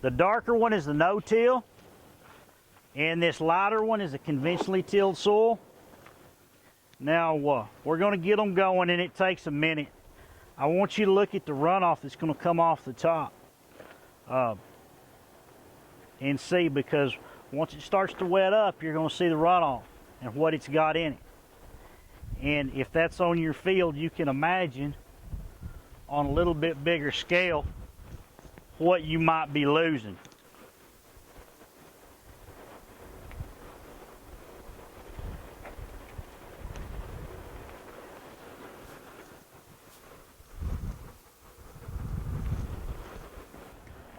The darker one is the no-till, and this lighter one is a conventionally tilled soil. Now, we're going to get them going, and it takes a minute. I want you to look at the runoff that's going to come off the top and see, because once it starts to wet up, you're going to see the runoff and what it's got in it. And if that's on your field, you can imagine on a little bit bigger scale what you might be losing.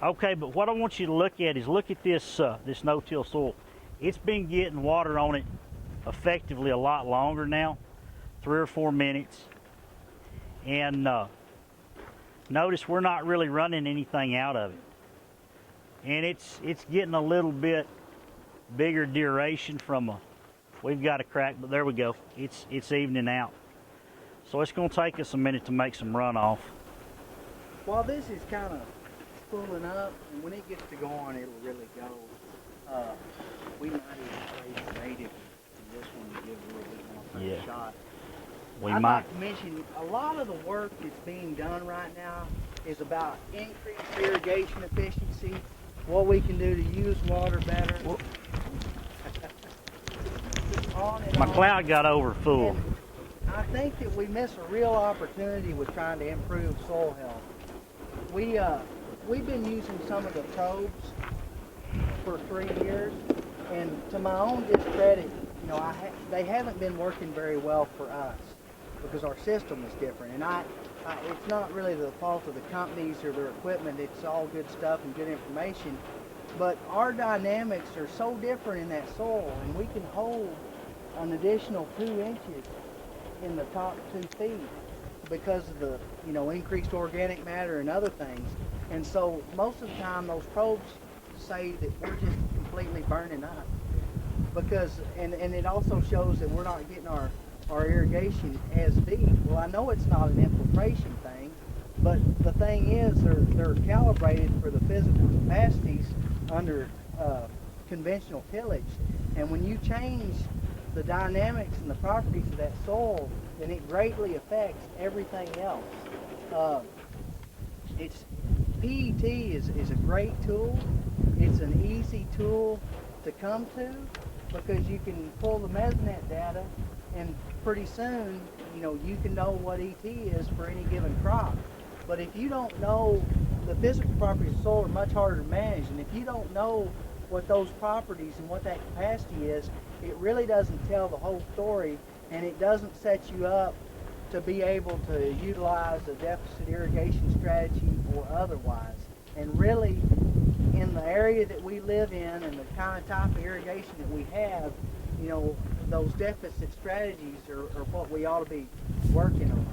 Okay, but what I want you to look at is look at this this no-till soil. It's been getting water on it effectively a lot longer now, 3 or 4 minutes. And notice we're not really running anything out of it. And it's getting a little bit bigger duration from we've got a crack, but there we go. It's evening out. So it's going to take us a minute to make some runoff. While this is kind of spooling up, and when it gets to going, it'll really go. We might even trade native in this one to give a little bit more of a shot. I'd like to mention a lot of the work that's being done right now is about increased irrigation efficiency, what we can do to use water better. My cloud got over full. And I think that we miss a real opportunity with trying to improve soil health. We've been using some of the probes for 3 years, and to my own discredit, you know, they haven't been working very well for us because our system is different. And it's not really the fault of the companies or their equipment. It's all good stuff and good information, but our dynamics are so different in that soil, and we can hold an additional 2 inches in the top 2 feet because of the, you know, increased organic matter and other things. And so most of the time those probes say that we're just completely burning up, because and it also shows that we're not getting our irrigation as deep. Well, I know it's not an infiltration thing, but the thing is they're calibrated for the physical capacities under conventional tillage. And when you change the dynamics and the properties of that soil, then it greatly affects everything else. PET is a great tool. It's an easy tool to come to because you can pull the Mesonet data, and pretty soon, you know, you can know what ET is for any given crop. But if you don't know, the physical properties of soil are much harder to manage, and if you don't know what those properties and what that capacity is, it really doesn't tell the whole story, and it doesn't set you up to be able to utilize a deficit irrigation strategy or otherwise. And really, in the area that we live in and the kind of type of irrigation that we have, you know, those deficit strategies are what we ought to be working on.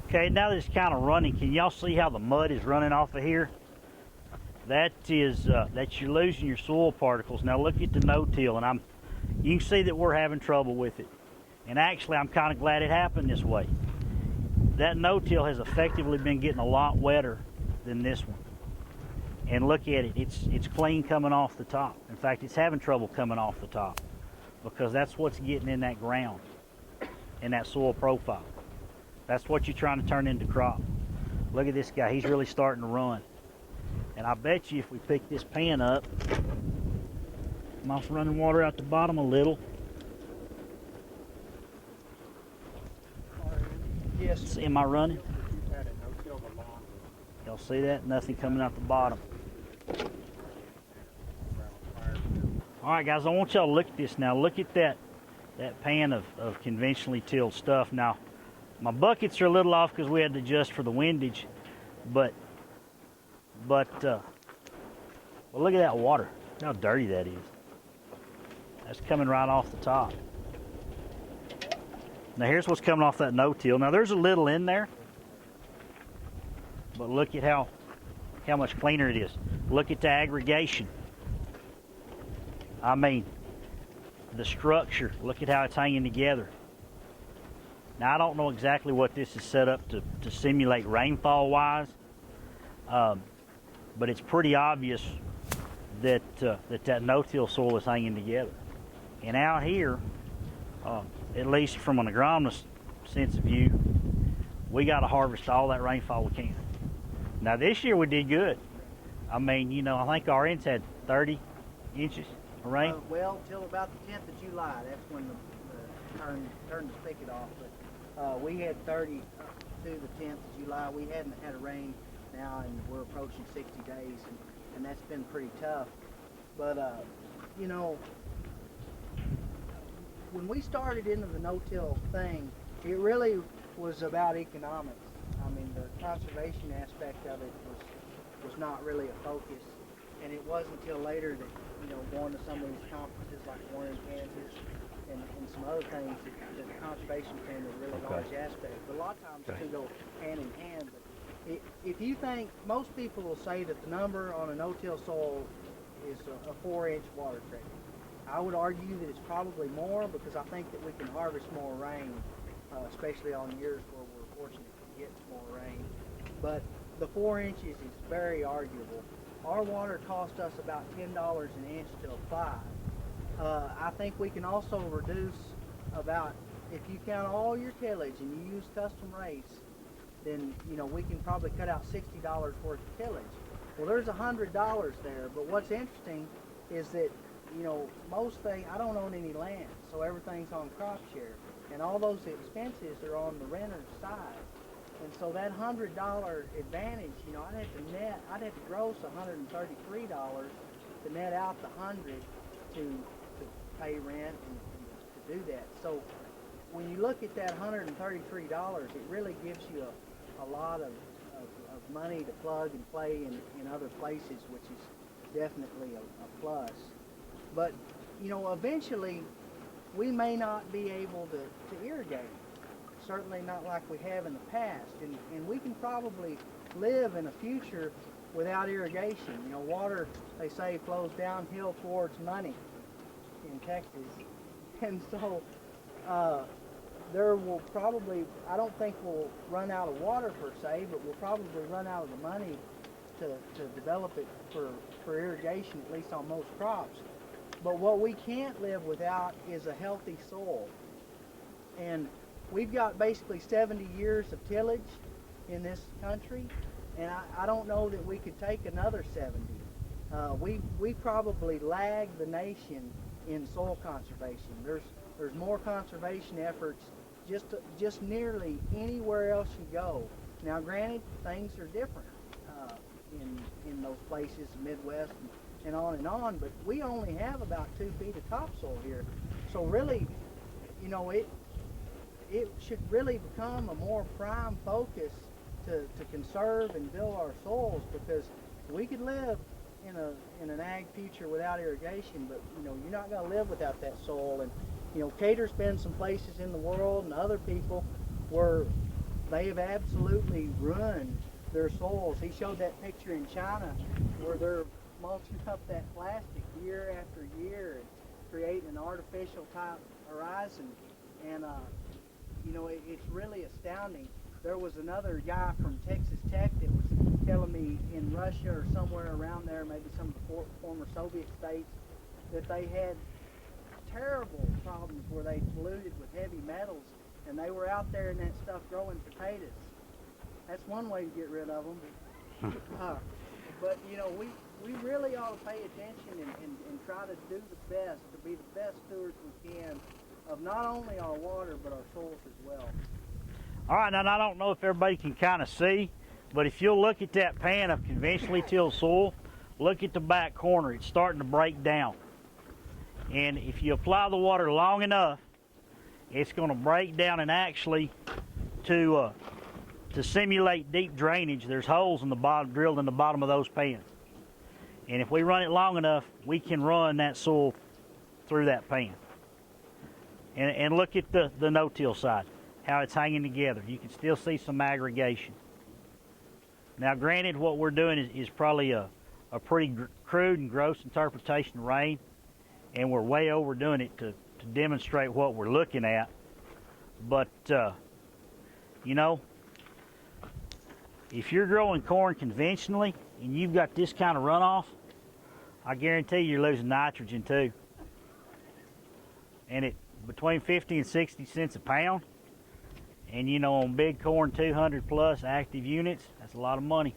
Okay, now that it's kind of running, can y'all see how the mud is running off of here? That is, that you're losing your soil particles. Now look at the no-till, and you can see that we're having trouble with it. And actually, I'm kind of glad it happened this way. That no-till has effectively been getting a lot wetter than this one. And look at it, it's clean coming off the top. In fact, it's having trouble coming off the top because that's what's getting in that ground, in that soil profile. That's what you're trying to turn into crop. Look at this guy, he's really starting to run. And I bet you if we pick this pan up, I'm off running water out the bottom a little. Yes. See, am I running? Y'all see that? Nothing coming out the bottom. All right, guys, I want y'all to look at this now. Look at that pan of conventionally tilled stuff. Now, my buckets are a little off because we had to adjust for the windage, but well, look at that water. Look how dirty that is. That's coming right off the top. Now here's what's coming off that no-till. Now there's a little in there, but look at how much cleaner it is. Look at the aggregation. I mean, the structure. Look at how it's hanging together. Now I don't know exactly what this is set up to simulate rainfall wise, but it's pretty obvious that that no-till soil is hanging together. And out here, at least from an agronomist sense of view, we got to harvest all that rainfall we can. Now this year we did good. I mean, you know, I think R.N.'s had 30 inches of rain. Well, till about the 10th of July, that's when the turned the spigot off. But we had 30 up to the 10th of July. We hadn't had a rain now, and we're approaching 60 days, and that's been pretty tough. But you know, when we started into the no-till thing, it really was about economics. I mean, the conservation aspect of it was not really a focus, and it wasn't until later that, you know, going to some of these conferences like one in Kansas and some other things that the conservation became a really large aspect. But a lot of times the two go hand in hand. But if you think, most people will say that the number on a no-till soil is a 4-inch water credit. I would argue that it's probably more, because I think that we can harvest more rain, especially on years where we're fortunate to get more rain. But the 4 inches is very arguable. Our water cost us about $10 an inch to apply. I think we can also reduce about, if you count all your tillage and you use custom rates, then, you know, we can probably cut out $60 worth of tillage. Well, there's $100 there, but what's interesting is that, you know, most things, I don't own any land, so everything's on crop share, and all those expenses are on the renter's side. And so that $100 advantage, you know, I'd have to gross $133 to net out the 100 to pay rent and to do that. So when you look at that $133, it really gives you a lot of money to plug and play in other places, which is definitely a plus. But, you know, eventually we may not be able to irrigate. Certainly not like we have in the past, and we can probably live in a future without irrigation. You know, water, they say, flows downhill towards money in Texas, and so there will probably, I don't think we'll run out of water per se, but we'll probably run out of the money to develop it for irrigation, at least on most crops. But what we can't live without is a healthy soil. And we've got basically 70 years of tillage in this country, and I don't know that we could take another 70. We probably lag the nation in soil conservation. There's more conservation efforts just nearly anywhere else you go. Now, granted, things are different in those places, the Midwest and on, but we only have about 2 feet of topsoil here. So really, you know, it should really become a more prime focus to conserve and build our soils, because we could live in an ag future without irrigation, but, you know, you're not going to live without that soil. And, you know, Cater's been some places in the world and other people where they have absolutely ruined their soils. He showed that picture in China where they're mulching up that plastic year after year and creating an artificial type horizon. And you know, it's really astounding. There was another guy from Texas Tech that was telling me in Russia or somewhere around there, maybe some of the former Soviet states, that they had terrible problems where they polluted with heavy metals, and they were out there in that stuff growing potatoes. That's one way to get rid of them. But you know, we really ought to pay attention and try to do the best, to be the best stewards we can of not only our water but our soils as well. All right, now I don't know if everybody can kind of see, but if you'll look at that pan of conventionally tilled soil, look at the back corner, it's starting to break down. And if you apply the water long enough, it's going to break down, and actually to simulate deep drainage, there's holes in the bottom, drilled in the bottom of those pans. And if we run it long enough, we can run that soil through that pan. And look at the no-till side, how it's hanging together. You can still see some aggregation. Now, granted, what we're doing is probably a pretty crude and gross interpretation of rain, and we're way overdoing it to demonstrate what we're looking at. But, you know, if you're growing corn conventionally, and you've got this kind of runoff, I guarantee you're losing nitrogen too. And it between 50 and 60 cents a pound. And you know, on big corn 200 plus active units, that's a lot of money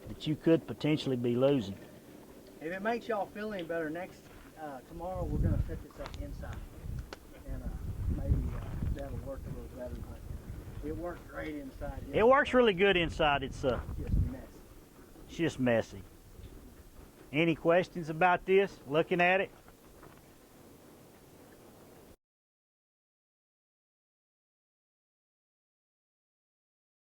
that you could potentially be losing. If it makes y'all feel any better, tomorrow we're gonna set this up inside, and maybe that'll work a little better. But it works great inside. It works really good inside. It's just messy. just messy. Any questions about this? Looking at it?